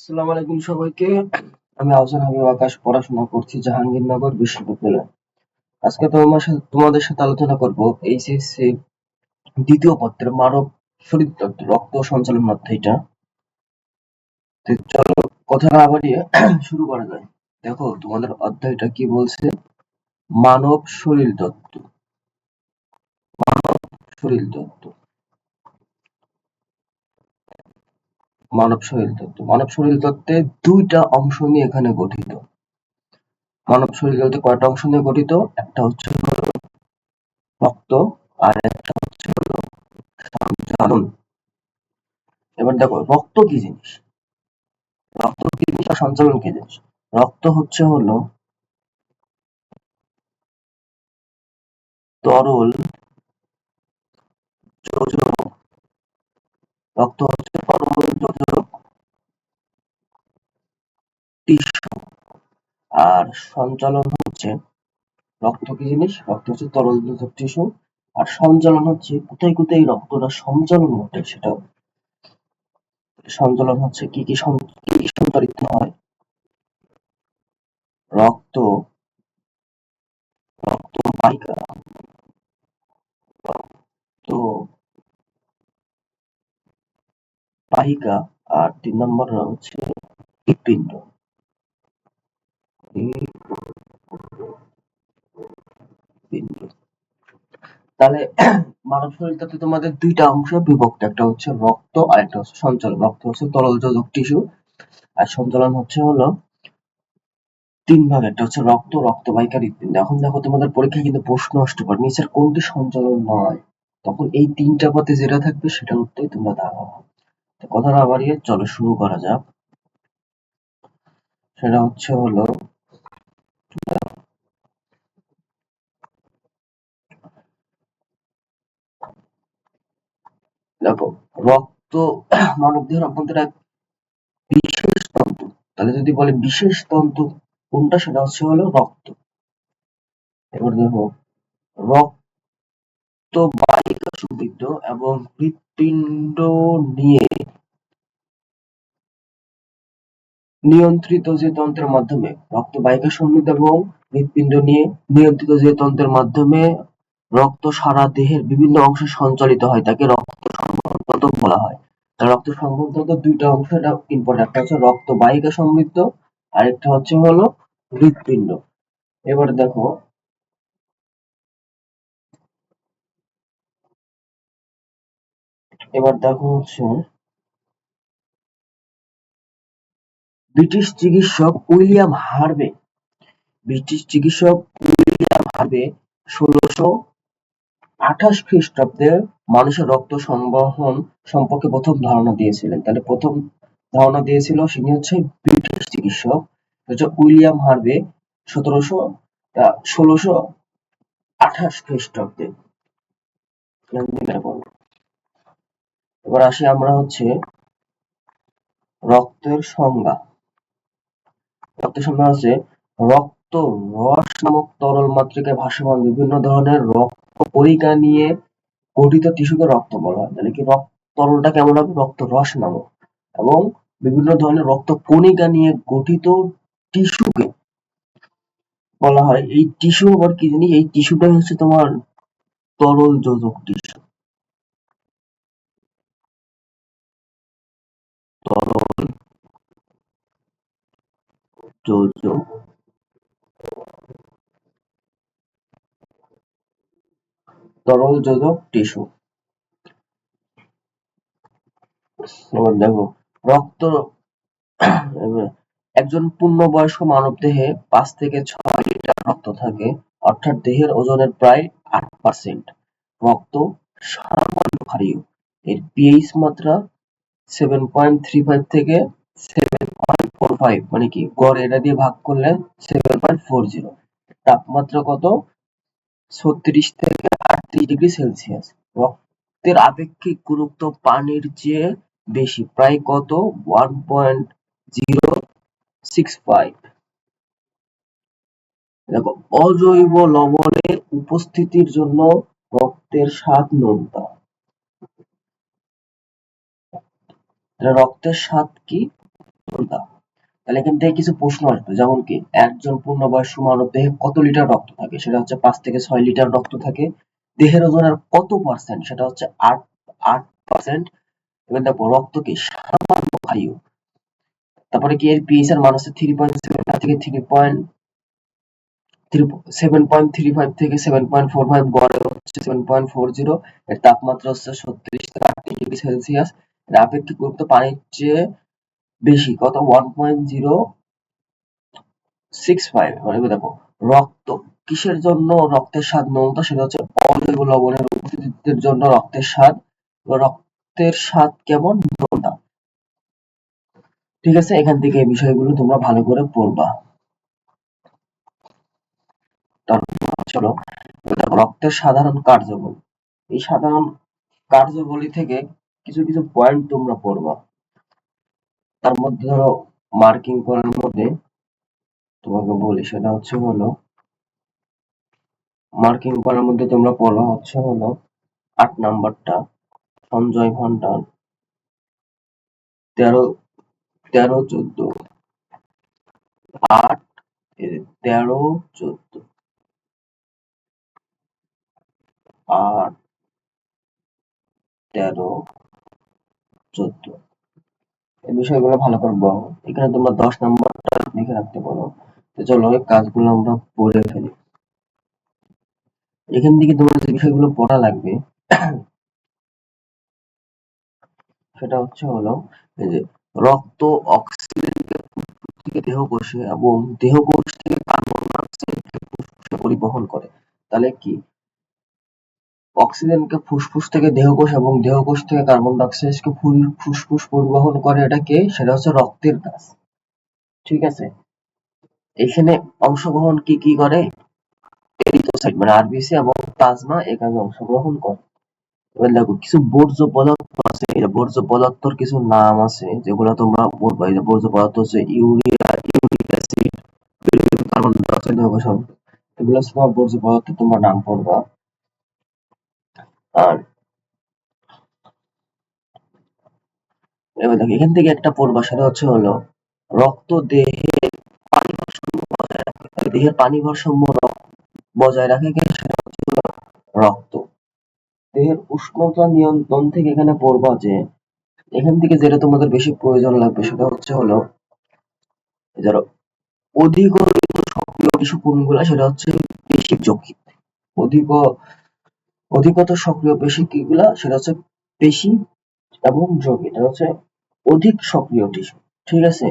আসসালামু আলাইকুম সবাইকে। আমি আহসান হাবিব আকাশ পড়াশোনা করছি জাহাঙ্গীরনগর বিশ্ববিদ্যালয়ে। আজকে তোমাদের সাথে আলোচনা করব এইচএসসি দ্বিতীয় পত্রের মানব শরীরতত্ত্ব রক্ত সঞ্চালন অধ্যায়টা। তো চলো কথা না বাড়িয়ে শুরু করা যায়। দেখো তোমাদের অধ্যায়টা কি বলছে, মানব শরীরতত্ত্ব। শরীরতত্ত্ব মানব শরীরতত্ত্বে দুইটা অংশ নিয়ে এখানে গঠিত। মানব শরীরতত্ত্বে কয়টা অংশ নিয়ে গঠিত? একটা হচ্ছে রক্ত, আর একটা হচ্ছে সঞ্চালন। এবার দেখো রক্ত কি জিনিস, আর সঞ্চালন কি জিনিস। রক্ত হলো তরল যোজক, যোজক টিস্যু। আর সঞ্চালন হচ্ছে, রক্ত কি জিনিস, রক্ত হচ্ছে তরল যোজক টিস্যু, আর সঞ্চালন হচ্ছে কোথায় কোথায় এই রক্তটা সঞ্চালন ঘটে সেটা। সঞ্চালন হচ্ছে কি কি সঞ্চালিত হয়। রক্ত, বাহিকা, তো বাহিকা, আর 3 নম্বর হচ্ছে হৃৎপিণ্ড। হৃৎপিণ্ড। তাহলে মানব শরীরটাতে তোমাদের দুইটা অংশ বিভক্ত, একটা হচ্ছে রক্ত আর একটা হচ্ছে সঞ্চালন। রক্ত হচ্ছে তরল যোজক টিস্যু, আর সঞ্চালন হলো 3 ভাগ, একটা হচ্ছে রক্ত, রক্তবাহিকা, হৃৎপিণ্ড। এখন দেখো তোমাদের পরীক্ষায় কিন্তু প্রশ্ন আসতে পারে নিচের কোনটি সঞ্চালন নয়, তখন এই 3টা পথে যেটা থাকবে সেটার উত্তরই তোমরা দাঁড়াও। কথা না বাড়িয়ে চলো শুরু করা যাক। সেটা হলো দেখো রক্ত মানবদেহের অভ্যন্তরে এক বিশেষ তন্তু। তাহলে যদি বলে বিশেষ তন্তু কোনটা, সেটা হলো রক্ত। এবার দেখো রক্তবাহিকা সমৃদ্ধ এবং হৃৎপিণ্ড নিয়ে নিয়ন্ত্রিত যে তন্ত্রের মাধ্যমে, রক্তবাহিকা সমৃদ্ধ এবং হৃৎপিণ্ড নিয়ে নিয়ন্ত্রিত যে তন্ত্রের মাধ্যমে রক্ত সারা দেহের বিভিন্ন অংশে সঞ্চালিত হয় তাকে রক্ত সংবহনতন্ত্র বলা হয়। তার রক্ত সংবহনতন্ত্র দুইটা অংশ, এটা ইম্পর্টেন্ট, একটা হচ্ছে রক্তবাহিকা সমৃদ্ধ, আরেকটা হলো হৃৎপিণ্ড। এবার দেখো হচ্ছে ব্রিটিশ চিকিৎসক উইলিয়াম হার্ভে, ব্রিটিশ চিকিৎসক উইলিয়াম হার্ভে 1628 খ্রিস্টাব্দে মানুষের রক্ত সংবহন সম্পর্কে প্রথম ধারণা দিয়েছিলেন। তাহলে প্রথম ধারণা দিয়েছিল তিনি হচ্ছে ব্রিটিশ চিকিৎসক উইলিয়াম হার্ভে 1628 খ্রিস্টাব্দে। এবার আসি আমরা হচ্ছে রক্তের সংজ্ঞা। রক্তের সংজ্ঞা হচ্ছে রক্ত রস নামক তরল মাতৃকায় ভাসমান বিভিন্ন ধরনের রক্ত কণিকা নিয়ে গঠিত টিস্যুকে রক্ত বলা হয়। তাহলে কি রক্ত তরলটা কেমন হবে, রক্ত রস নামক, এবং বিভিন্ন ধরনের রক্ত কণিকা নিয়ে গঠিত টিস্যুকে বলা হয়। এই টিস্যু আবার কি জানি, এই টিস্যুটাই হচ্ছে তোমার তরল যোজক টিস্যু। তরল যোজক টিস্যু। এবার দেখো রক্ত, একজন পূর্ণবয়স্ক মানবদেহে 5 থেকে 6 লিটার রক্ত থাকে, অর্থাৎ দেহের ওজনের প্রায় 8%। রক্ত সামান্য ক্ষারীয়, এর পিএইচ মাত্রা 7.35 থেকে 7.45, মানে কি গড় এটা দিয়ে ভাগ করলে 7.40। তাপমাত্রা কত, 36 থেকে 38 ডিগ্রি সেলসিয়াস। রক্তের আপেক্ষিক গুরুত্ব পানির চেয়ে বেশি, প্রায় কত, 1.065। দেখো অজৈব লবণের উপস্থিতির জন্য রক্তের স্বাদ নোনতা। রক্তের স্বাদ কি, নোনতা। তাহলে এখান থেকে কিছু প্রশ্ন আসবে, যেমন কি একজন পূর্ণবয়স্ক মানব দেহে কত লিটার রক্ত থাকে, সেটা হচ্ছে 5 থেকে 6 লিটার রক্ত থাকে। দেহের ওজনের কত পার্সেন্ট, সেটা হচ্ছে 8%। এবার দেখো রক্ত কি সামান্য ক্ষারীয়। তারপরে কি এর পিএইচ এর মান হচ্ছে 3.7 থেকে 7.35 থেকে 7.45, গড়ে হচ্ছে 7.40। এর তাপমাত্রা হচ্ছে 36 থেকে 38 ডিগ্রি সেলসিয়াস। এর আপেক্ষিক গুরুত্ব পানির চেয়ে বেশি, কত 1.065। মানে দেখো রক্ত কিসের জন্য রক্তের স্বাদ নোনতা, সেটা হচ্ছে অজৈব লবণের উপস্থিতির জন্য রক্তের স্বাদ কেমন, নোনতা। ঠিক আছে, এখান থেকে এই বিষয়গুলো তোমরা ভালো করে পড়বা। তারপর চলো দেখো রক্তের সাধারণ কার্যাবলী। এই সাধারণ কার্যাবলী থেকে কিছু কিছু পয়েন্ট তোমরা পড়বা। তার মধ্যে ধরো মার্কিং করার মধ্যে তোমাকে বলি, সেটা হচ্ছে হলো মার্কিং করার মধ্যে তোমরা পড়বা হচ্ছে হলো 8 নাম্বারটা সঞ্জয় ভান্ডার 13, 13, 14, 8, 13, 14, 8, 13, 14, এই বিষয়গুলো ভালো করে বলো। এখানে তোমরা 10 নাম্বারটা লিখে রাখতে পারো। তো চলো এই কাজগুলো আমরা পড়ে ফেলি। এখান থেকে তোমার যে বিষয়গুলো পড়া লাগবে সেটা হচ্ছে হলো এই যে রক্ত অক্সিজেনকে থেকে দেহকোষে এবং দেহকোষ থেকে কার্বন ডাই অক্সাইডকে ফুসফুসে পরিবহন করে। তাহলে কি অক্সিজেনকে ফুসফুস থেকে দেহকোষ এবং দেহকোষ থেকে কার্বন ডাই অক্সাইডকে ফুসফুস পরিবহন করে, এটা কে, সেটা হচ্ছে রক্তের কাজ। ঠিক আছে, এখানে অংশগ্রহণ কি কি করে, এরিথ্রোসাইট মানে আরবিসি এবং প্লাজমা এই কাজে অংশগ্রহণ করে। এবার দেখো কিছু বর্জ্য পদার্থ আছে, এই বর্জ্য পদার্থের কিছু নাম আছে যেগুলো তোমরা পড়বা। এই যে বর্জ্য পদার্থ হচ্ছে urea, uric acid, carbon die oxide, এগুলো সব বর্জ্য পদার্থ তোমরা নাম পড়বা। আর এবার দেখো এখান থেকে একটা পড়বা, সেটা হচ্ছে হলো রক্ত দেহের পানি ভারসাম্য বজায় রাখে। তাহলে দেহের পানি ভারসাম্য বজায় রাখে কে, সেটা হচ্ছে হলো রক্ত। দেহের উষ্ণতা নিয়ন্ত্রণ থেকে এখানে পড়বা যে এখান থেকে যেটা তোমাদের বেশি প্রয়োজন লাগবে সেটা হচ্ছে হলো যারা অধিকরিত সক্রিয় টিস্যু কোনগুলা, সেটা হচ্ছে পেশি যকৃৎ। অধিক অধিকতর সক্রিয় পেশি কিগুলা, সেটা হচ্ছে পেশি এবং যকৃৎ, এটা হচ্ছে অধিক সক্রিয় টিস্যু। ঠিক আছে,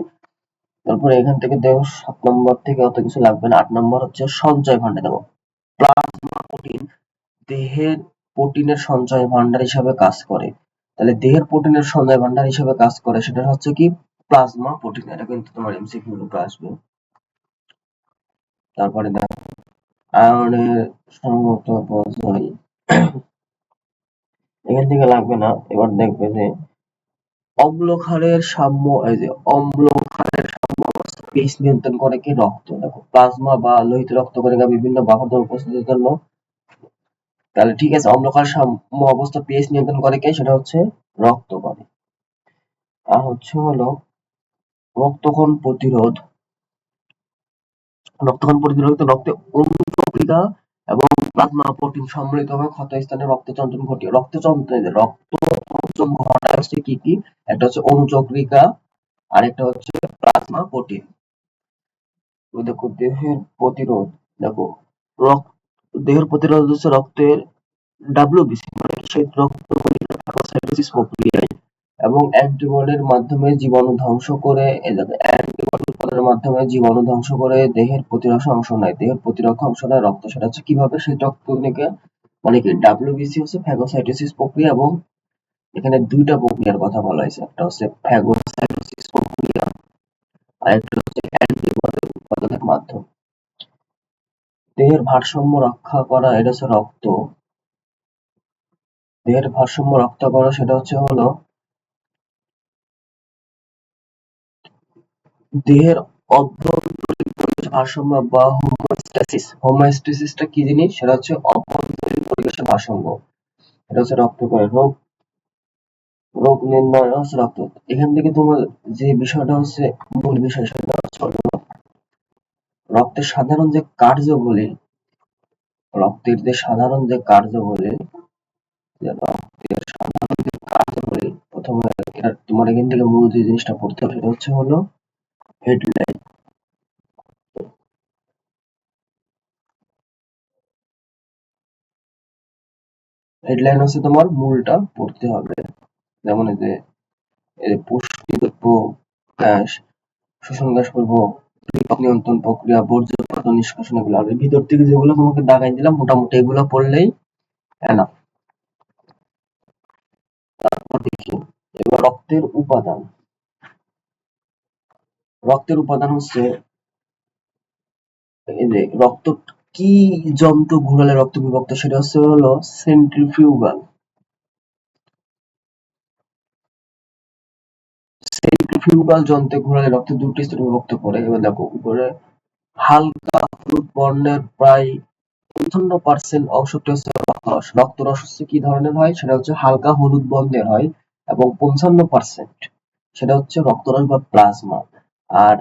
তারপরে এখান থেকে দেখো 7 নম্বর থেকে অত কিছু লাগবে না। 8 নম্বর হচ্ছে সঞ্চয় ভান্ডার। দেখো প্লাজমা প্রোটিন দেহের প্রোটিনের সঞ্চয় ভান্ডার হিসাবে কাজ করে। তাহলে দেহের প্রোটিনের সঞ্চয় ভান্ডার হিসাবে কাজ করে, সেটা হচ্ছে কি প্লাজমা প্রোটিন। এটা কিন্তু তোমার এমসিকিউ রূপে আসবে। তারপরে দেখো আয়রনের সঙ্গত বজায়, এখান থেকে লাগবে না। এবার দেখবে যে অম্ল ক্ষারের সাম্য, এই যে অম্ল ক্ষারের সাম্য অবস্থা পিএইচ নিয়ন্ত্রণ করে কি রক্ত। দেখো প্লাজমা বা লোহিত রক্তকণিকা বিভিন্ন বাহকের উপস্থিতির জন্য, তাহলে ঠিক আছে অম্ল ক্ষারের সাম্য অবস্থা পিএইচ নিয়ন্ত্রণ করে কে, সেটা হচ্ছে রক্ত করে। আর হচ্ছে হলো রক্তক্ষরণ প্রতিরোধ, রক্তক্ষরণ প্রতিরোধে রক্তে অনুচক্রিকা এবং প্লাজমা প্রোটিন সম্মিলিতভাবে ক্ষতস্থানে রক্তচঞ্চল ঘটিয়ে রক্তচঞ্চল ঘটায় হচ্ছে কি কি, একটা হচ্ছে অনুচক্রিকা, আরেকটা হচ্ছে প্লাজমা প্রোটিন। দেখো দেহের প্রতিরোধ, দেখো রক্ত দেহের প্রতিরোধ হচ্ছে রক্তের ডাব্লিউবিসি মানে শ্বেত রক্তকণিকা ফ্যাগোসাইটোসিস প্রক্রিয়ায় এবং অ্যান্টিবডির মাধ্যমে জীবাণু ধ্বংস করে, অ্যান্টিবডি উৎপাদনের মাধ্যমে জীবাণু ধ্বংস করে দেহের প্রতিরক্ষা অংশ নেয়। দেহের প্রতিরক্ষা অংশ নেয় রক্ত, সেটা হচ্ছে কিভাবে, শ্বেত রক্তকণিকা মানে কি ডাব্লিউবিসি হচ্ছে ফ্যাগোসাইটোসিস প্রক্রিয়া, এবং এখানে দুইটা প্রক্রিয়ার কথা বলা হয়েছে, একটা হচ্ছে ফ্যাগোসাইটোসিস প্রক্রিয়া আর একটা হচ্ছে অ্যান্টিবডি উৎপাদনের মাধ্যম। দেহের ভারসাম্য রক্ষা করা, এটা হচ্ছে রক্ত। দেহের ভারসাম্য রক্ষা করা সেটা হচ্ছে হলো দেহের অভ্যন্তরীণ পরিবেশ ভারসাম্য বা হোমিওস্ট্যাসিস। হোমিওস্ট্যাসিসটা কি জিনিস, সেটা হচ্ছে অভ্যন্তরীণ পরিবেশের ভারসাম্য, এটা হচ্ছে রক্ত করে। রোগ রোগ নির্ণয় হচ্ছে রক্ত। এখান থেকে তোমার যে বিষয়টা হচ্ছে মূল বিষয় সেটা হচ্ছে রক্তের সাধারণ যে কার্যাবলী, রক্তের যে সাধারণ যে কার্যাবলী, যে রক্তের সাধারণ যে কার্যাবলী, প্রথমে তোমার এখান থেকে মূল যে জিনিসটা পড়তে হবে সেটা হচ্ছে হলো হেডলাইন। হেডলাইন হচ্ছে তোমার মূলটা পড়তে হবে। যেমন এই যে পুষ্টি দ্রব্য, গ্যাস, শোষণ গ্যাস প্রবাহ, নিয়ন্ত্রণ প্রক্রিয়া, বর্জ্য পদার্থ নিষ্কাশন, এগুলো আর ভিতর থেকে যেগুলো তোমাকে দাগাই দিলাম মোটামুটি এগুলো পড়লেই এনাফ। তারপর দেখি এবার রক্তের উপাদান। রক্তের উপাদান হচ্ছে এই যে রক্ত কি যন্ত্র ঘুরালে রক্ত বিভক্ত, সেটা হচ্ছে হলো সেন্ট্রিফিউগাল। সেন্ট্রিফিউগাল যন্ত্রে ঘোরালে রক্ত দুটি স্তরে বিভক্ত করে। এবার দেখো উপরে হালকা হলুদ বর্ণের প্রায় ৫৫% অংশটি হচ্ছে রক্তরস। রক্তরস হচ্ছে কি ধরনের হয়, সেটা হচ্ছে হালকা হলুদ বর্ণের হয় এবং ৫৫% সেটা হচ্ছে রক্তরস বা প্লাজমা। আর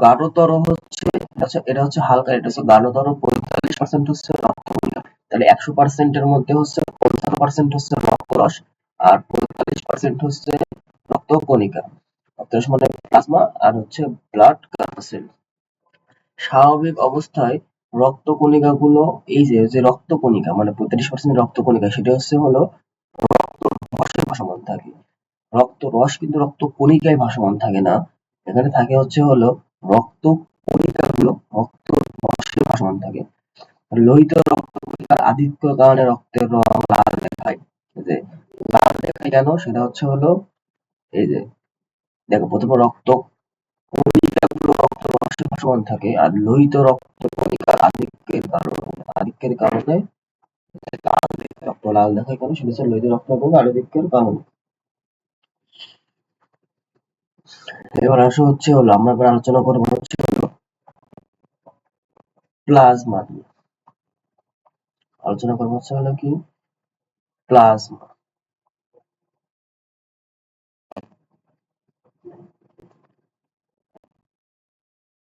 গাঢ়তর হচ্ছে, আচ্ছা এটা হচ্ছে হালকা, এটা হচ্ছে গাঢ়তর, ৪৫% হচ্ছে রক্তকণিকা। তাহলে ১০০% এর মধ্যে হচ্ছে ৫৫% হচ্ছে রক্তরস আর ৪৫% হচ্ছে রক্তকণিকা। রক্তরস মানে প্লাজমা আর হচ্ছে ব্লাড ভেসেল। স্বাভাবিক অবস্থায় রক্তকণিকাগুলো, এই যে রক্তকণিকা মানে ৩৫% রক্তকণিকা, সেটা হচ্ছে হলো রক্তরসে ভাসমান থাকে। রক্তরস কিন্তু রক্তকণিকায় ভাসমান থাকে না, এখানে থাকে হচ্ছে হলো রক্তকণিকাগুলো রক্তরসে ভাসমান থাকে। লোহিত রক্তকণিকার আধিক্যের কারণে রক্তের রং লাল দেখায়। এই যে লাল দেখায় কেন, সেটা হচ্ছে হলো এই যে দেখো প্রথমে রক্তকণিকাগুলো রক্তরসে ভাসমান থাকে আর লোহিত রক্তকণিকার আধিক্যের কারণে লাল দেখায়। রক্ত লাল দেখায় কেন, সেটা হচ্ছে লোহিত রক্তকণিকার আধিক্যের কারণে। এবার আসো হচ্ছে হলো আমরা এবার আলোচনা করবো হচ্ছে হলো প্লাজমা নিয়ে। আলোচনা করবো হচ্ছে হলো কি প্লাজমা।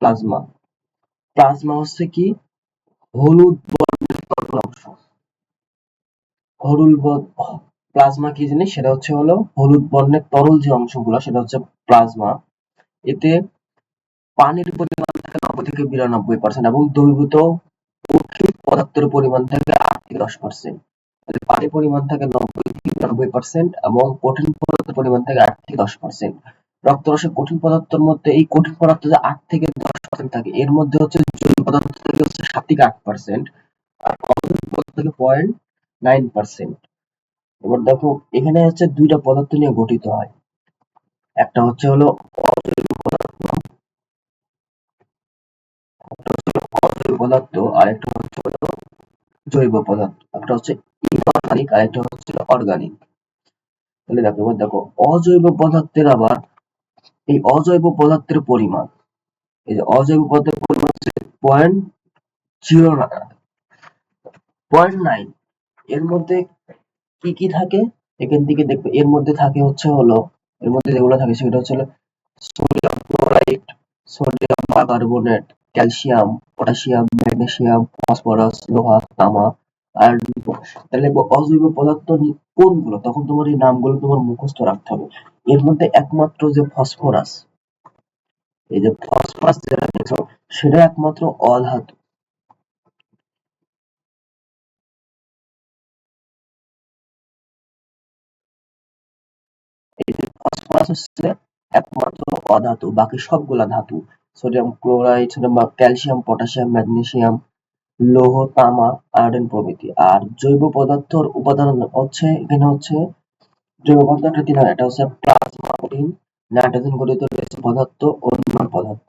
প্লাজমা প্লাজমা হচ্ছে কি হলুদ বর্ণের তরল অংশ। হলুদ প্লাজমা কি জিনিস, সেটা হচ্ছে হলো হলুদ বর্ণের তরল যে অংশগুলো সেটা হচ্ছে প্লাজমা। এতে পানির পরিমাণ থাকে ৯০ থেকে ৯২% এবং দ্রবীভূত কঠিন পদার্থের পরিমাণ থাকে ৮ থেকে ১০%। পানির পরিমাণ থাকে ৯০ থেকে ৯২% এবং কঠিন পদার্থের পরিমাণ থাকে ৮ থেকে ১০%। রক্তরসে কঠিন পদার্থের মধ্যে এই কঠিন পদার্থ যে ৮ থেকে ১০% থাকে, এর মধ্যে হচ্ছে জলীয় পদার্থ থাকে হচ্ছে ৭ থেকে ৮%, আর অজৈব পদার্থ থাকে ০.৯%। এবার দেখো এখানে হচ্ছে দুইটা পদার্থ নিয়ে গঠিত হয়, একটা হচ্ছে হলো অজৈব পদার্থ, অজৈব পদার্থ আর একটা হচ্ছে হলো জৈব পদার্থ। একটা হচ্ছে ইনঅর্গানিক আর একটা হচ্ছে অর্গানিক। তাহলে দেখো এবার দেখো অজৈব পদার্থের আবার এই অজৈব পদার্থের পরিমাণ, এই যে অজৈব পদার্থের পরিমাণ হচ্ছে 0.9। এর মধ্যে কি কি থাকে, এখান থেকে দেখবে এর মধ্যে থাকে হচ্ছে হলো, এর মধ্যে যেগুলো থাকে সেটা হচ্ছে হলো sodium chloride, sodium carbonate, calcium, potassium, magnesium, phosphorus, লোহা, তামা, আয়রন। তাহলে অজৈব পদার্থ কোনগুলো, তখন তোমার এই নামগুলো তোমার মুখস্থ রাখতে হবে। এর মধ্যে একমাত্র যে ফসফরাস, এই যে ফসফরাস যেটা দেখছো সেটা একমাত্র অধাতু। এই যে ফসফরাস হচ্ছে একমাত্র অধাতু, বাকি সবগুলা ধাতু। সোডিয়াম ক্লোরাইড, সোডিয়াম বা ক্যালসিয়াম, পটাশিয়াম, ম্যাগনেসিয়াম, লৌহ, তামা, আয়োডিন প্রভৃতি। আর জৈব পদার্থর উপাদান হচ্ছে এখানে হচ্ছে জৈব পদার্থ তিন হয়, এটা হচ্ছে প্লাজমা প্রোটিন, নাইট্রোজেন গঠিত রয়েছে পদার্থ, অন্য পদার্থ।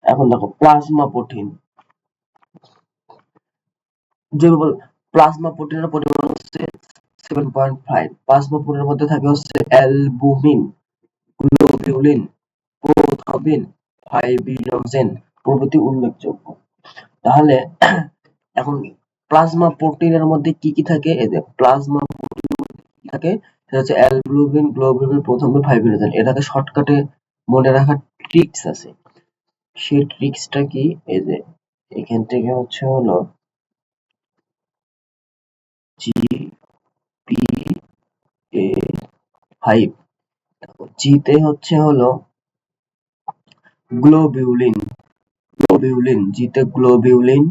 এখন দেখো প্লাজমা প্রোটিন, জৈব প্লাজমা প্রোটিনের পরিমাণ হচ্ছে 7.5। প্লাজমা প্রোটিনের মধ্যে থাকে হচ্ছে অ্যালবুমিন, গ্লোবিউলিন, প্রোথ্রম্বিন, ফাইব্রিনোজেন প্রভৃতি উল্লেখযোগ্য। তাহলে এখন প্লাজমা প্রোটিনের মধ্যে কি কি থাকে, এই যে প্লাজমা থাকে সেটা হচ্ছে অ্যালবুমিন, গ্লোবিউলিন, প্রথমে ফাইব্রিনোজেন। এটাকে শর্টকাটে মনে রাখার ট্রিক্স আছে। সেই ট্রিক্সটা কি, এই যে এখান থেকে হচ্ছে হলো GPA5, জিতে হচ্ছে হলো গ্লোবিউলিন, জিতে গ্লোবিউলিন,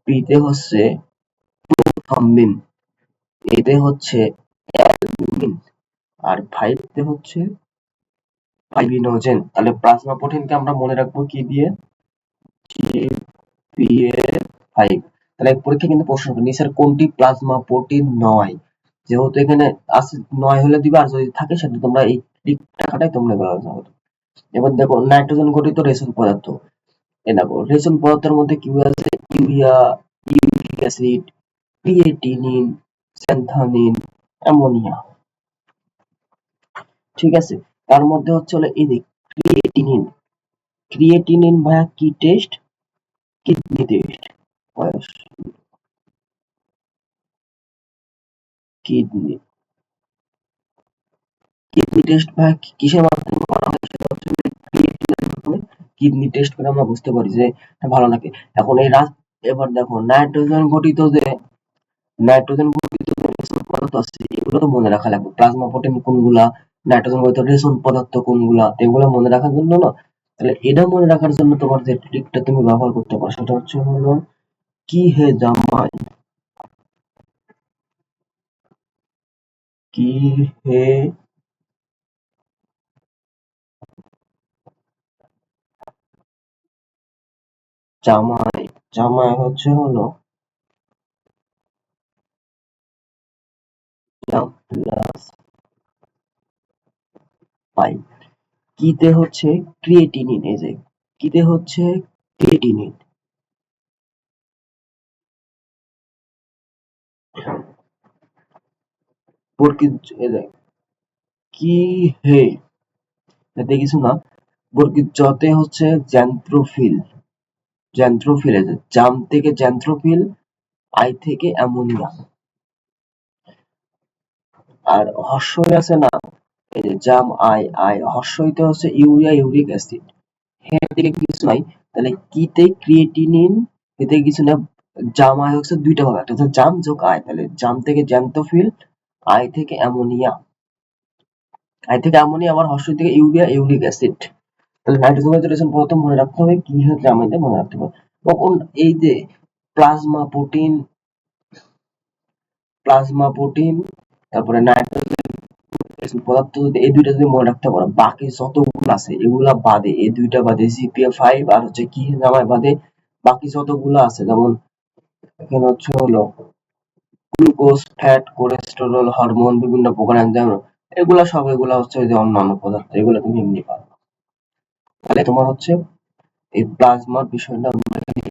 পিতে হচ্ছে প্রোথ্রম্বিন, এতে হচ্ছে অ্যালবুমিন, আর ফাইভতে হচ্ছে ফাইব্রিনোজেন। তাহলে প্লাজমা প্রোটিনকে আমরা মনে রাখবো কি দিয়ে, GPA5। তাহলে পরীক্ষা কিন্তু প্রশ্ন করবে নিচের কোনটি প্লাজমা প্রোটিন নয়, যেহেতু এখানে আছে নয় হলে দিবা, আর যদি থাকে সেটা তোমরা এই ট্রিকটা খাটাই তোমরা এগুলো আলোচনা করো। এবার দেখো নাইট্রোজেন গঠিত রেশন পদার্থ, এ দেখো রেশন পদার্থের মধ্যে কি আছে, ইউরিয়া, ইউরিক অ্যাসিড, ক্রিয়েটিনিন, স্যান্থানিন, অ্যামোনিয়া। ঠিক আছে, তার মধ্যে হচ্ছে হলো এই যে ক্রিয়েটিনিন, ভাইয়া কি test, kidney test, kidney kidney test ভাইয়া কিসের মাধ্যমে করা হয়, সেটা হচ্ছে ক্রিয়েটিনের মাধ্যমে কিডনি টেস্ট করে আমরা বুঝতে পারি যে এটা ভালো নাকি। এখন এবার দেখো নাইট্রোজেন গঠিত যে রেশন পদার্থ আছে এগুলো তো মনে রাখা লাগবে, প্লাজমা প্রোটিন কোনগুলা, নাইট্রোজেন গঠিত রেশন পদার্থ কোনগুলা, এগুলো মনে রাখার জন্য না, তাহলে এটা মনে রাখার জন্য তোমার যে ট্রিকটা তুমি ব্যবহার করতে পারো সেটা হচ্ছে হলো কি হে জামাই, কি হে জামাই, হচ্ছে হলো প্লাস 5, কিতে হচ্ছে ক্রিয়েটিনিন, এই যে কিতে হচ্ছে ক্রিয়েটিনিন, বর্গিত এই যে কি হে, এতে কিছু না, বর্গিত জতে হচ্ছে জ্যান্থ্রোফিল, এই যে জাম থেকে জ্যান্থ্রোফিল, আই থেকে অ্যামোনিয়া, আর হর্ষই আছে না, এই যে জাম আই হর্ষইতে হচ্ছে ইউরিয়া, ইউরিক অ্যাসিড, এর থেকে কিছু নাই, তাহলে কিতে ক্রিয়েটিনিন, এতে কিছু না, জাম আই হচ্ছে দুইটা হবে, একটা হচ্ছে জাম যোগ আই, তাহলে জাম থেকে জ্যান্থোফিল, আই থেকে অ্যামোনিয়া, আবার হর্ষই থেকে ইউরিয়া, ইউরিক অ্যাসিড। তাহলে নাইট্রোজেন রেশন প্রথম মনে রাখতে হবে, কি হচ্ছে আমাদের মনে রাখতে হবে। তখন এই যে প্লাজমা প্রোটিন, তারপরে নাইট্রোজেন পদার্থ, যদি এই দুইটা যদি মনে রাখতে পারো, বাকি যতগুলো আছে এগুলা বাদে, এই দুইটা বাদে, GPA5 আর হচ্ছে কি জামাই বাদে, বাকি যতগুলো আছে যেমন এখানে হচ্ছে হলো গ্লুকোজ, ফ্যাট, কোলেস্টেরল, হরমোন, বিভিন্ন প্রকার এনজাইম, এগুলা হচ্ছে ওই যে অন্যান্য পদার্থ, এগুলো তুমি এমনি পারো। তাহলে তোমার হচ্ছে এই প্লাজমার বিষয়টা মনে রেখে,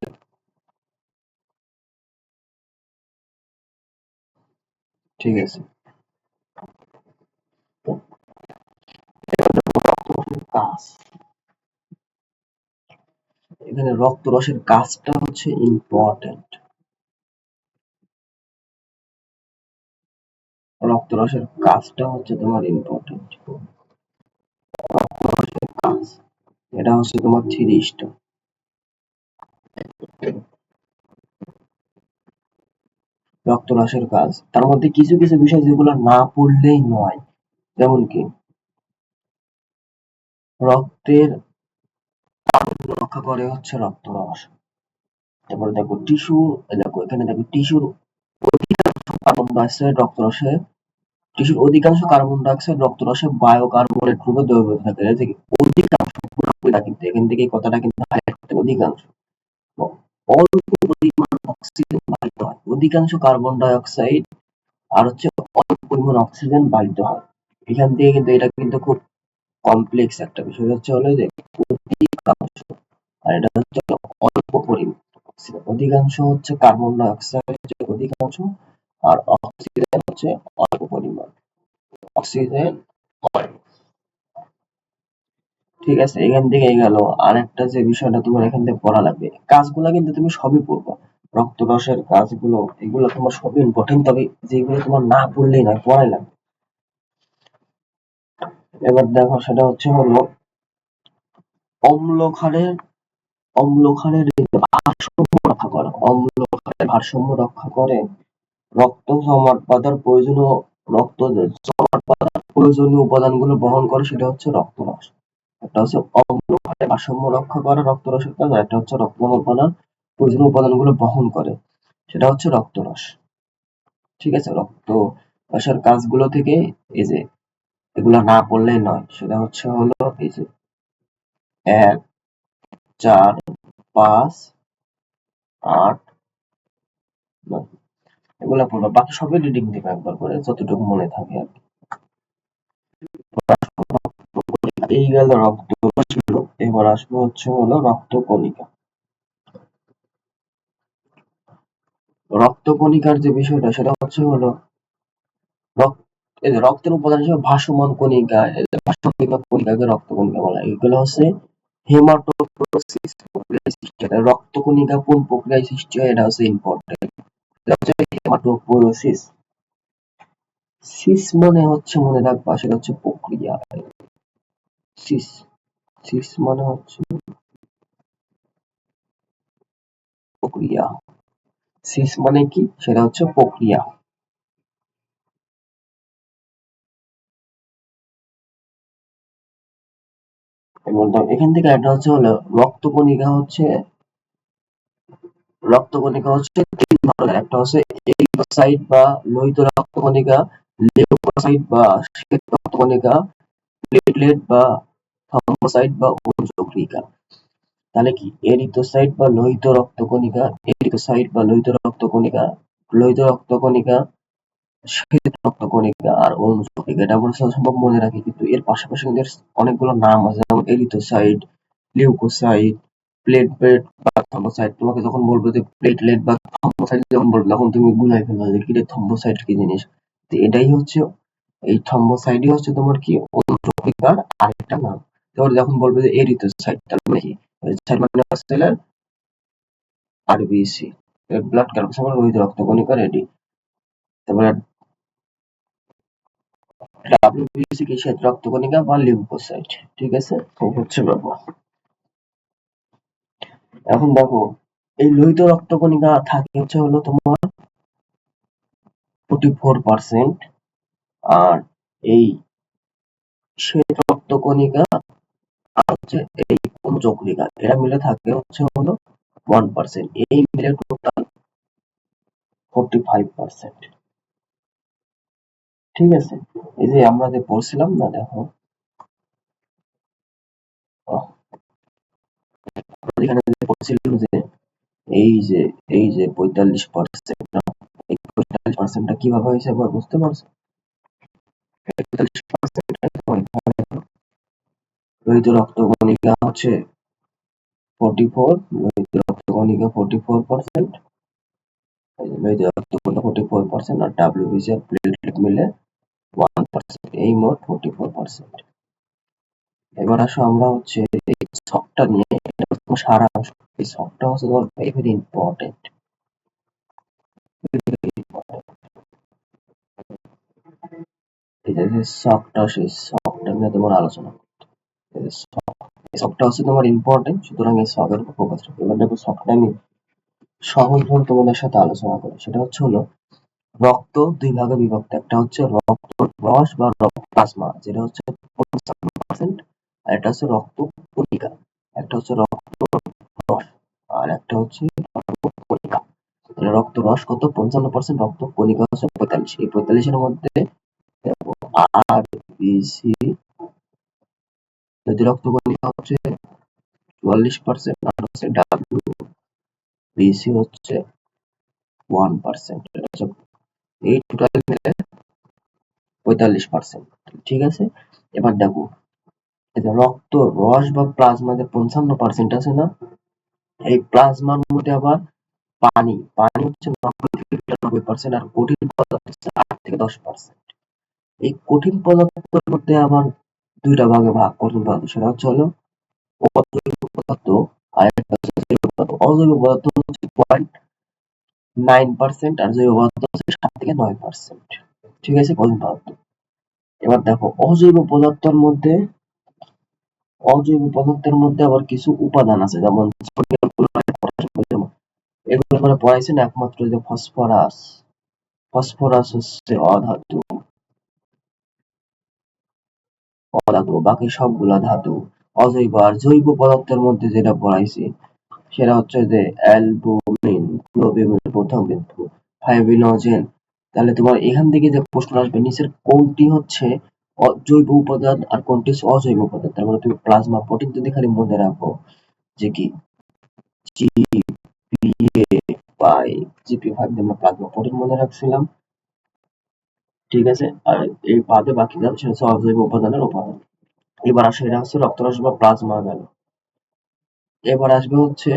ঠিক আছে। কাজ, এখানে রক্তরসের কাজটা হচ্ছে ইম্পর্টেন্ট, রক্তরসের কাজটা হচ্ছে তোমার ইম্পর্টেন্ট, কাজ, এটা হচ্ছে তোমার 3 স্টার। রক্তরসের কাজ, তার মধ্যে কিছু কিছু বিষয় যেগুলো না পড়লেই নয়, যেমন কি রক্তের রক্ষা করে হচ্ছে রক্তরস। তারপরে দেখো টিস্যু, দেখো এখানে দেখো টিস্যুর কার্বন ডাইঅক্সাইড রক্তরসে, টিস্যুর অধিকাংশ কার্বন ডাইঅক্সাইড রক্তরসে বায়োকার্বনেট রূপে দ্রবীভূত থাকে। এটা থেকে অধিকাংশ, পুরোপুরি না কিন্তু, এখান থেকে এই কথাটা কিন্তু হাইলাইট করতে হবে, অধিকাংশ। অল্প পরিমাণ অক্সিজেন বাহিত হয়, অধিকাংশ কার্বন ডাই অক্সাইড আর হচ্ছে অল্প পরিমাণ অক্সিজেন বাহিত হয়। এখান থেকে কিন্তু এটা কিন্তু খুব কমপ্লেক্স একটা বিষয়, হচ্ছে হলো যে অধিকাংশ, আর এটা হচ্ছে অল্প পরিমাণ অক্সিজেন, অধিকাংশ হচ্ছে কার্বন ডাই অক্সাইড অধিকাংশ, আর অক্সিজেন হচ্ছে অল্প পরিমাণ, অক্সিজেন অল্প। ঠিক আছে, এখান থেকে গেল। আরেকটা যে বিষয়টা তোমার এখান থেকে পড়া লাগবে, কাজগুলা কিন্তু তুমি সবই পড়বা, রক্তরসের কাজগুলো এগুলো তোমার সবই ইম্পর্টেন্ট, তবে যেগুলো তোমার না পড়লেই নয়, পড়াই লাগবে। এবার দেখো সেটা হচ্ছে হলো অম্ল ক্ষারের অম্ল ক্ষারের ভারসাম্য রক্ষা করে, অম্ল ক্ষারের ভারসাম্য রক্ষা করে, রক্ত জমাট বাঁধার প্রয়োজনীয় রক্ত জমাট বাঁধার প্রয়োজনীয় উপাদানগুলো বহন করে, সেটা হচ্ছে রক্তরস। একটা হচ্ছে অম্ল ক্ষারের ভারসাম্য রক্ষা করে রক্তরসের কাজ, আর একটা হচ্ছে রক্ত জমাট বাঁধার প্রয়োজনীয় উপাদানগুলো বহন করে, সেটা হচ্ছে রক্তরস। ঠিক আছে, রক্তরসের কাজগুলো থেকে এই যে এগুলো না পড়লেই নয়, সেটা হচ্ছে হলো এই যে ১, ৪, ৫, ৮, ৯ এগুলা পড়বা, বাকি সবই রিডিং দিবে একবার করে যতটুকু মনে থাকে আর কি। এই গেল রক্ত ছিল, এবার আসবে হচ্ছে হলো রক্তকণিকা। রক্তকণিকার যে বিষয়টা সেটা হচ্ছে হলো এই যে রক্তের উপাদান হিসেবে ভাসমান কণিকা, এই যে ভাসমান কণিকাকে রক্তকণিকা বলা হয়। এগুলো হচ্ছে হেমাটোপোয়েসিস প্রক্রিয়ায় সৃষ্টি হয়। রক্তকণিকা কোন প্রক্রিয়ায় সৃষ্টি হয় এটা হচ্ছে ইম্পর্টেন্ট। এটা হচ্ছে হেমাটোপোয়েসিস। সিস মানে হচ্ছে মনে রাখবা সেটা হচ্ছে প্রক্রিয়া। সিস সিস মানে হচ্ছে প্রক্রিয়া। সিস মানে কি? সেটা হচ্ছে প্রক্রিয়া। এবং এখান থেকে একটা হচ্ছে হলো রক্তকণিকা হচ্ছে তিন ধরনের। একটা হচ্ছে এরিথ্রোসাইট বা লোহিত রক্তকণিকা, লিউকোসাইট বা শ্বেত রক্তকণিকা, প্লেটলেট বা থ্রম্বোসাইট বা অনুচক্রিকা। তাহলে কি এরিথ্রোসাইট বা লোহিত রক্তকণিকা, এরিথ্রোসাইট বা লোহিত রক্তকণিকা, লোহিত রক্তকণিকা, শ্বেত রক্তকণিকা আর অনুচক্রিকা। এটা আমরা যথাসম্ভব মনে রাখি, কিন্তু এর পাশাপাশি কিন্তু এর অনেকগুলো নাম আছে, যেমন এরিথ্রোসাইট, লিউকোসাইট, প্লেটলেট বা থ্রম্বোসাইট। তোমাকে যখন বলবে যে প্লেটলেট বা থ্রম্বোসাইট যখন বলবে তখন তুমি গুলাই ফেলবে যে কি রে থ্রম্বোসাইট কি জিনিস। তো এটাই হচ্ছে, এই থ্রম্বোসাইটই হচ্ছে তোমার কি অনুচক্রিকার আরেকটা নাম। তারপর যখন বলবে যে এরিথ্রোসাইট, তার মানে কি? এরিথ্রোসাইট মানে হচ্ছে আরবিসি, রেড ব্লাড ক্যালকুলাস লোহিত রক্তকণিকা রেডি। তারপরে ডাব্লিউবিসি কি শ্বেত রক্তকণিকা বা লিউকোসাইট। ঠিক আছে, এই হচ্ছে ব্যাপার। এখন দেখো এই লোহিত রক্তকণিকা থাকে হচ্ছে হলো তোমার 44%, আর এই শ্বেত রক্তকণিকা আর হচ্ছে এই অনুচক্রিকা এরা মিলে থাকে হচ্ছে হলো 1%। এই মিলে টোটাল 45%। ঠিক আছে, এই যে আমরা যে পড়ছিলাম না, দেখো আহ, এখানে যে পড়ছিলাম যে এই যে 45%, এই 45%টা কিভাবে হয়েছে একবার বুঝতে পারছো? 45% লোহিত রক্তকণিকা হচ্ছে 44, লোহিত রক্তকণিকা 44%, লোহিত রক্তকণিকা 44% আর ডাব্লিউবিসি আর প্লেটলেট মিলে 1%, এই মোট 44%। এবার আসো আমরা হচ্ছে এই ছকটা নিয়ে, এটা হচ্ছে তোমার সারাংশ। এই ছকটা হচ্ছে তোমার ভেরি ভেরি ইম্পর্টেন্ট। এই যে ছকটা, সেই ছকটা নিয়ে তোমার আলোচনা করতে হবে। এই যে ছক, এই ছকটা হচ্ছে তোমার ইম্পর্টেন্ট, সুতরাং এই ছকের উপর ফোকাস রাখবে। এবার দেখো ছকটা আমি সহজভাবে তোমাদের সাথে আলোচনা করি। সেটা হচ্ছে হলো রক্ত দুই ভাগে বিভক্ত, একটা হচ্ছে রক্ত রস বা রক্ত প্লাজমা, যেটা হচ্ছে 55%, আর একটা হচ্ছে রক্ত কণিকা, একটা হচ্ছে রক্ত রস আর একটা হচ্ছে রক্ত কণিকা। তাহলে রক্ত রস কত? 55%, রক্ত কণিকা হচ্ছে 45। এই 45-এর মধ্যে আর বি সি, যদি রক্ত কণিকা হচ্ছে 44% আর হচ্ছে ডাব্লিউ বি সি হচ্ছে 1%। এই টোটাল মিলে 45%। ঠিক আছে, এবার দেখো এই যে রক্ত রস বা প্লাজমা যে 55% আছে না, এই প্লাজমার মধ্যে আবার পানি হচ্ছে 90% আর কঠিন পদার্থ হচ্ছে 8 থেকে 10%। এই কঠিন পদার্থের মধ্যে আবার দুইটা ভাগে ভাগ কঠিন পদার্থ, সেটা হচ্ছে হলো অজৈব পদার্থ আর একটা হচ্ছে জৈব পদার্থ। অজৈব পদার্থ হচ্ছে 9% আর জৈব পদার্থ হচ্ছে 7 থেকে 9%। ঠিক আছে, কোন পদার্থ? এবার দেখো অজৈব পদার্থের মধ্যে আবার কিছু উপাদান আছে, যেমন সোডিয়াম, ক্লোরাইড, পটাশিয়াম, এগুলো আমরা পড়াইছি না, একমাত্র যে ফসফরাস। ফসফরাস হচ্ছে অধাতু, বাকি সবগুলা ধাতু। অজৈব আর জৈব পদার্থের মধ্যে যেটা পড়াইছি সেটা হচ্ছে যে অ্যালবুমিন, গ্লোবিউলিন প্রথম বিন্দু, ফাইব্রিনোজেন। তাহলে তোমার এখান থেকে যে প্রশ্ন আসবে নিচের কোনটি হচ্ছে জৈব উপাদান আর কোনটি হচ্ছে অজৈব উপাদান, তার মানে তুমি প্লাজমা প্রোটিন যদি খালি মনে রাখো যে কি জিপি5 আমরা প্লাজমা প্রোটিন মনে রাখছিলাম। ঠিক আছে, আর এই বাদে বাকি যা সেটা হচ্ছে অজৈব উপাদানের উপাদান। এবার আসে, এটা হচ্ছে রক্তরস বা প্লাজমা গেল। এবার আসবে হচ্ছে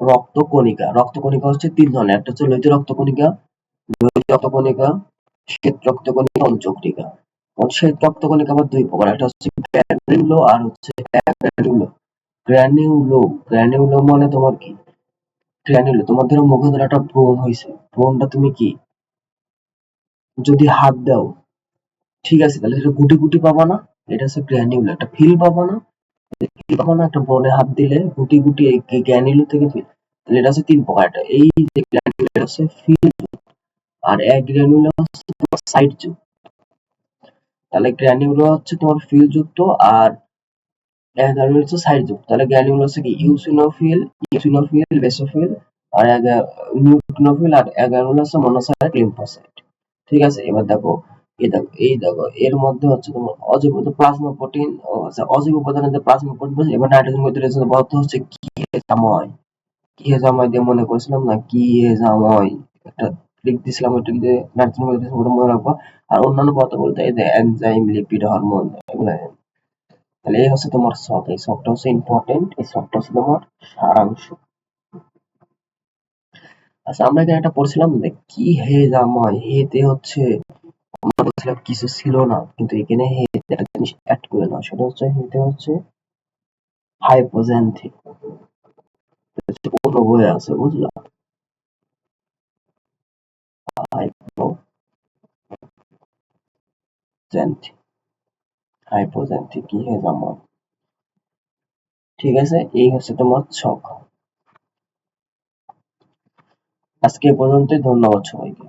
রক্তকণিকা। রক্তকণিকা হচ্ছে তিন ধরনের, একটা হচ্ছে লোহিত রক্তকণিকা, রক্তকণিকা, শ্বেত রক্তকণিকা, অঞ্চক্রিকা। শ্বেত রক্তকণিকা আবার দুই প্রকার, একটা হচ্ছে গ্র্যানিউলো আর হচ্ছে অ্যাগ্রানিউলো। গ্র্যানিউলো, গ্র্যানিউলো মানে তোমার কি? গ্র্যানিউলো তোমার ধরো মুখে ধরো একটা ব্রণ হয়েছে, ব্রণটা তুমি কি যদি হাত দাও, ঠিক আছে, তাহলে সেটা গুটি গুটি পাবা না? এটা হচ্ছে গ্র্যানিউলো, একটা ফিল পাবা না? ফিল পাবা না একটা ব্রণে হাত দিলে গুটি গুটি গ্র্যানিউলো থেকে ফিল। তাহলে এটা হচ্ছে তিন প্রকার, এটা এই যে গ্র্যানিউলো এটা হচ্ছে ফিল, আর অ্যাগ্রানিউলো হচ্ছে তোমার সাইড যুক্ত। তাহলে গ্র্যানিউলো হচ্ছে তোমার ফিল যুক্ত আর অ্যাগ্রানিউলো হচ্ছে সাইড যুক্ত। তাহলে গ্র্যানিউলো হচ্ছে কি ইউসিনোফিল, বেসোফিল, আর নিউক্লিওফিল, আর অ্যাগ্রানিউলো হচ্ছে মনোসাইট, লিম্ফোসাইট। ঠিক আছে, এবার দেখো, এই দেখো এর মধ্যে হচ্ছে তোমার অজৈব প্লাজমা প্রোটিন, অজৈব উপাদানের যে প্লাজমা প্রোটিন, এবার নাইট্রোজেন মধ্যে পদার্থ হচ্ছে কি হে জামাই দিয়ে মনে করেছিলাম না, কি হে জামাই একটা ক্লিক দিছিলাম, ওইটা কি যে নাইট্রোজেন মধ্যে মনে রাখবো। আর অন্যান্য পদার্থ বলতে এই যে এনজাইম, লিপিড, হরমোন, এগুলো। তাহলে এই হচ্ছে তোমার শখ, এই শখটা হচ্ছে ইম্পর্টেন্ট, এই শখটা হচ্ছে তোমার সারাংশ। আচ্ছা, আমরা এখানে একটা পড়ছিলাম যে কি হে জামাই, হেতে হচ্ছে আমরা বলছিলাম কিছু ছিল না, কিন্তু এখানে হে একটা জিনিস অ্যাড করে নাও, সেটা হচ্ছে হেতে হচ্ছে হাইপোজেন্থি, অন্য বইয়ে আছে, বুঝলা? হাইপোজেন্থি, হাইপোজেন্থি কি হে জামাই। ঠিক আছে, এই হচ্ছে তোমার ছক। আজকে এ পর্যন্তই, ধন্যবাদ সবাইকে।